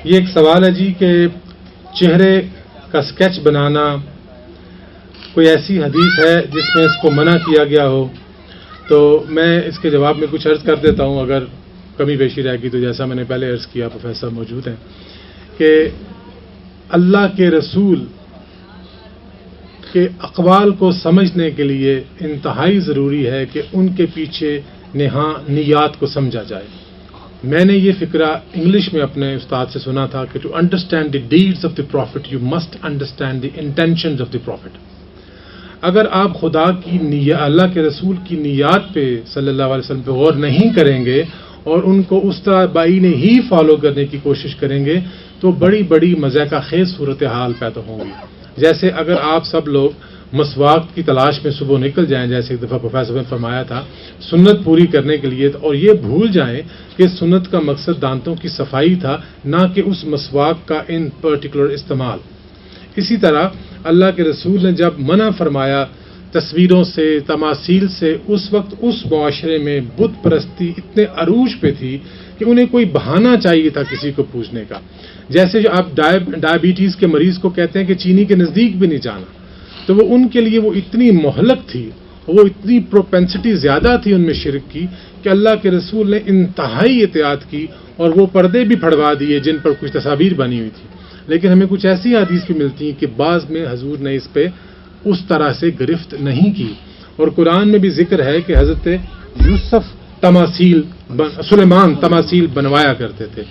یہ ایک سوال ہے جی کہ چہرے کا اسکیچ بنانا کوئی ایسی حدیث ہے جس میں اس کو منع کیا گیا ہو؟ تو میں اس کے جواب میں کچھ عرض کر دیتا ہوں، اگر کمی بیشی رہے گی تو جیسا میں نے پہلے عرض کیا، پروفیسر موجود ہیں، کہ اللہ کے رسول کے اقوال کو سمجھنے کے لیے انتہائی ضروری ہے کہ ان کے پیچھے نیات کو سمجھا جائے۔ میں نے یہ فکرہ انگلش میں اپنے استاد سے سنا تھا کہ to understand the deeds of the prophet you must understand the intentions of the prophet. اگر آپ خدا کی اللہ کے رسول کی نیات پہ صلی اللہ علیہ وسلم پہ غور نہیں کریں گے اور ان کو اس طرح بعین ہی فالو کرنے کی کوشش کریں گے تو بڑی بڑی مضحکہ خیز صورتحال پیدا ہوں گی۔ جیسے اگر آپ سب لوگ مسواک کی تلاش میں صبح نکل جائیں، جیسے ایک دفعہ پروفیسر نے فرمایا تھا، سنت پوری کرنے کے لیے، اور یہ بھول جائیں کہ سنت کا مقصد دانتوں کی صفائی تھا، نہ کہ اس مسواک کا ان پرٹیکولر استعمال۔ اسی طرح اللہ کے رسول نے جب منع فرمایا تصویروں سے، تماثیل سے، اس وقت اس معاشرے میں بت پرستی اتنے عروج پہ تھی کہ انہیں کوئی بہانہ چاہیے تھا کسی کو پوچھنے کا۔ جیسے جو آپ ڈائبٹیز کے مریض کو کہتے ہیں کہ چینی کے نزدیک بھی نہیں جانا، تو وہ ان کے لیے وہ اتنی مہلک تھی، وہ اتنی پروپینسٹی زیادہ تھی ان میں شرک کی کہ اللہ کے رسول نے انتہائی احتیاط کی اور وہ پردے بھی پھڑوا دیے جن پر کچھ تصاویر بنی ہوئی تھی۔ لیکن ہمیں کچھ ایسی حدیث بھی ملتی ہیں کہ بعض میں حضور نے اس پہ اس طرح سے گرفت نہیں کی، اور قرآن میں بھی ذکر ہے کہ حضرت یوسف سلیمان تماثیل بنوایا کرتے تھے۔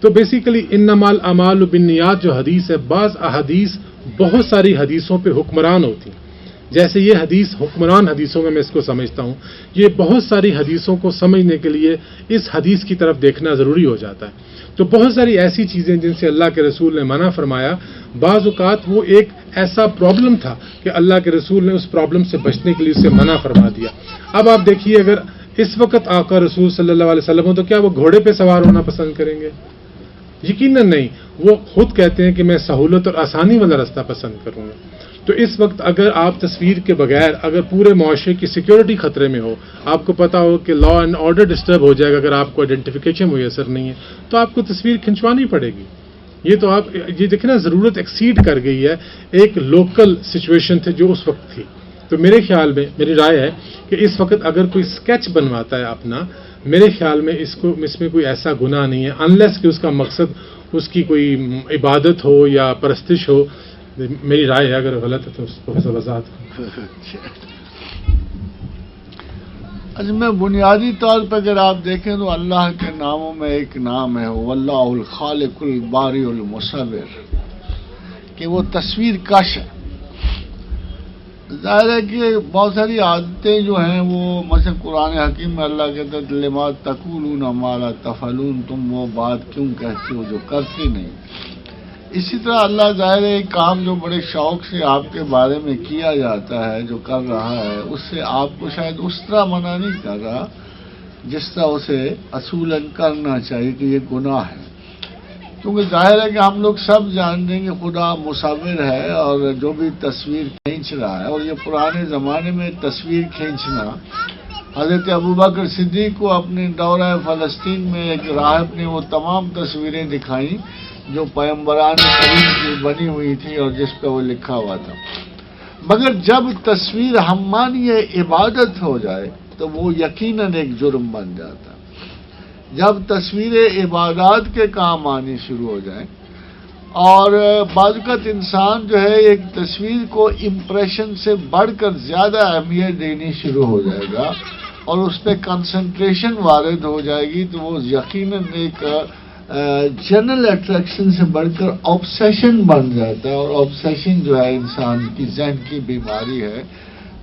تو بیسیکلی انما الاعمال بالنیات جو حدیث ہے، بعض احادیث بہت ساری حدیثوں پہ حکمران ہوتی ہیں۔ جیسے یہ حدیث حکمران حدیثوں میں اس کو سمجھتا ہوں، یہ بہت ساری حدیثوں کو سمجھنے کے لیے اس حدیث کی طرف دیکھنا ضروری ہو جاتا ہے۔ تو بہت ساری ایسی چیزیں جن سے اللہ کے رسول نے منع فرمایا، بعض اوقات وہ ایک ایسا پرابلم تھا کہ اللہ کے رسول نے اس پرابلم سے بچنے کے لیے اسے منع فرما دیا۔ اب آپ دیکھیے، اگر اس وقت آقا رسول صلی اللہ علیہ وسلم ہو تو کیا وہ گھوڑے پہ سوار ہونا پسند کریں گے؟ یقیناً نہیں۔ وہ خود کہتے ہیں کہ میں سہولت اور آسانی والا راستہ پسند کروں گا۔ تو اس وقت اگر آپ تصویر کے بغیر، اگر پورے معاشرے کی سیکیورٹی خطرے میں ہو، آپ کو پتا ہو کہ لا اینڈ آرڈر ڈسٹرب ہو جائے گا اگر آپ کو آئیڈینٹیفیکیشن میسر نہیں ہے، تو آپ کو تصویر کھنچوانی پڑے گی۔ یہ تو آپ یہ دیکھیں نا، ضرورت ایکسیڈ کر گئی ہے، ایک لوکل سچویشن تھی جو اس وقت تھی۔ تو میرے خیال میں، میری رائے ہے کہ اس وقت اگر کوئی اسکیچ بنواتا ہے اپنا، میرے خیال میں اس میں کوئی ایسا گناہ نہیں ہے، انلیس کہ اس کا مقصد اس کی کوئی عبادت ہو یا پرستش ہو۔ میری رائے ہے، اگر غلط ہے تو پروفیسر وضاحت۔ اچھا، میں بنیادی طور پہ اگر آپ دیکھیں تو اللہ کے ناموں میں ایک نام ہے واللہ الخالق الباری المصور، کہ وہ تصویر کش ہے۔ ظاہر ہے کہ بہت ساری عادتیں جو ہیں وہ مثلا قرآن حکیم میں اللہ کہتا ہے لما تقولون ما لا تفعلون، تم وہ بات کیوں کہتے ہو جو کرتے نہیں۔ اسی طرح اللہ ظاہر ہے ایک کام جو بڑے شوق سے آپ کے بارے میں کیا جاتا ہے، جو کر رہا ہے، اس سے آپ کو شاید اس طرح منع نہیں کر رہا جس طرح اسے اصولاً کرنا چاہیے کہ یہ گناہ ہے۔ کیونکہ ظاہر ہے کہ ہم لوگ سب جانتے ہیں کہ خدا مصور ہے اور جو بھی تصویر کھینچ رہا ہے، اور یہ پرانے زمانے میں تصویر کھینچنا، حضرت ابوبکر صدیق کو اپنے دورہ فلسطین میں ایک راہب نے وہ تمام تصویریں دکھائیں جو پیغمبران کریم کی بنی ہوئی تھی اور جس پہ وہ لکھا ہوا تھا۔ مگر جب تصویر ہمانی عبادت ہو جائے تو وہ یقیناً ایک جرم بن جاتا ہے۔ جب تصویریں عبادات کے کام آنی شروع ہو جائیں، اور بعض اوقات انسان جو ہے ایک تصویر کو امپریشن سے بڑھ کر زیادہ اہمیت دینی شروع ہو جائے گا اور اس پہ کنسنٹریشن وارد ہو جائے گی، تو وہ یقیناً ایک جنرل اٹریکشن سے بڑھ کر آبسیشن بن جاتا ہے، اور آبسیشن جو ہے انسان کی ذہن کی بیماری ہے۔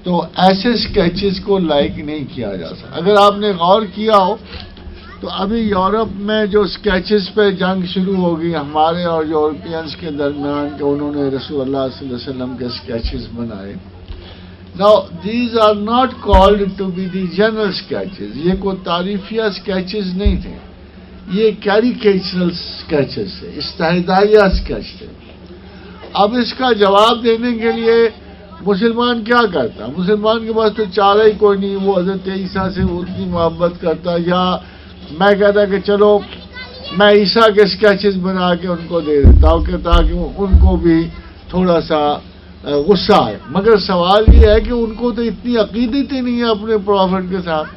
تو ایسے اسکیچز کو لائک نہیں کیا جا سکتا۔ اگر آپ نے غور کیا ہو تو ابھی یورپ میں جو اسکیچز پہ جنگ شروع ہوگی ہمارے اور یورپینز کے درمیان، کہ انہوں نے رسول اللہ صلی اللہ علیہ وسلم کے اسکیچز بنائے۔ Now these are not called to be the general sketches، یہ کوئی تعریفیہ اسکیچز نہیں تھے، یہ کیریکیچرل اسکیچز تھے، استہزائیہ اسکیچ تھے۔ اب اس کا جواب دینے کے لیے مسلمان کیا کرتا؟ مسلمان کے پاس تو چارہ ہی کوئی نہیں، وہ حضرت عیسیٰ سے اتنی محبت کرتا، یا میں کہتا کہ چلو میں عیسیٰ کے اسکیچز بنا کے ان کو دے دیتا ہوں کہ تاکہ ان کو بھی تھوڑا سا غصہ آئے. مگر سوال یہ ہے کہ ان کو تو اتنی عقیدت ہی نہیں ہے اپنے پروفٹ کے ساتھ.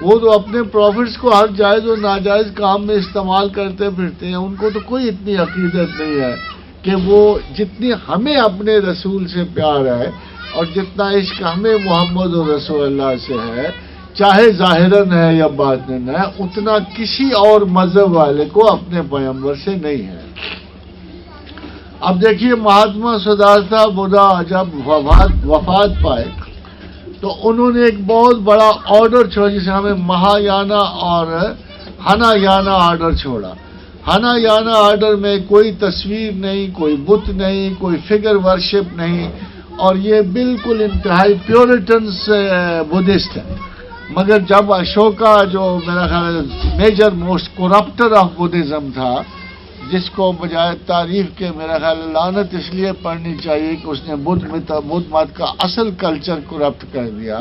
وہ تو اپنے پروفٹس کو ہر جائز اور ناجائز کام میں استعمال کرتے پھرتے ہیں. ان کو تو کوئی اتنی عقیدت نہیں ہے کہ وہ جتنی ہمیں اپنے رسول سے پیار ہے اور جتنا عشق ہمیں محمد رسول اللہ سے ہے، چاہے ظاہراً ہے یا باطناً ہے، اتنا کسی اور مذہب والے کو اپنے پیغمبر سے نہیں ہے. اب دیکھیے مہاتما سدھارتھا بدھا جب وفات پائے تو انہوں نے ایک بہت بڑا آرڈر چھوڑا، جسے ہمیں مہایانا اور ہنایانا آرڈر چھوڑا. ہنایانا آرڈر میں کوئی تصویر نہیں، کوئی بت نہیں، کوئی فگر ورشپ نہیں، اور یہ بالکل انتہائی پیورٹنس بدھسٹ ہے. مگر جب اشوکا جو میرا خیال میجر موسٹ کرپٹر آف بدھزم تھا، جس کو بجائے تعریف کے میرا خیال لعنت اس لیے پڑھنی چاہیے کہ اس نے بدھ مت کا اصل کلچر کرپٹ کر دیا،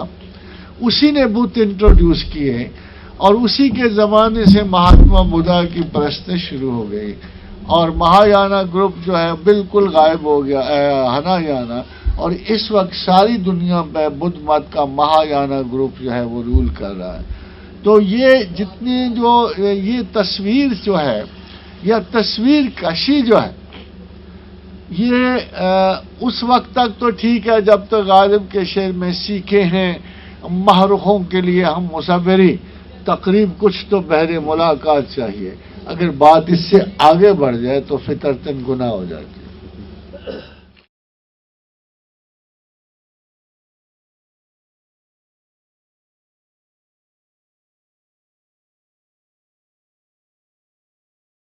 اسی نے بت انٹروڈیوس کیے اور اسی کے زمانے سے مہاتما بدھا کی پرستش شروع ہو گئی اور مہایانا گروپ جو ہے بالکل غائب ہو گیا، ہنایانا. اور اس وقت ساری دنیا پہ بدھ مت کا مہایانا گروپ جو ہے وہ رول کر رہا ہے. تو یہ جتنی جو یہ تصویر جو ہے یا تصویر کشی جو ہے، یہ اس وقت تک تو ٹھیک ہے جب تک غالب کے شعر میں سیکھے ہیں محرخوں کے لیے ہم مصوری تقریب کچھ تو بہر ملاقات چاہیے. اگر بات اس سے آگے بڑھ جائے تو فطرتاً گناہ ہو جاتی ہے.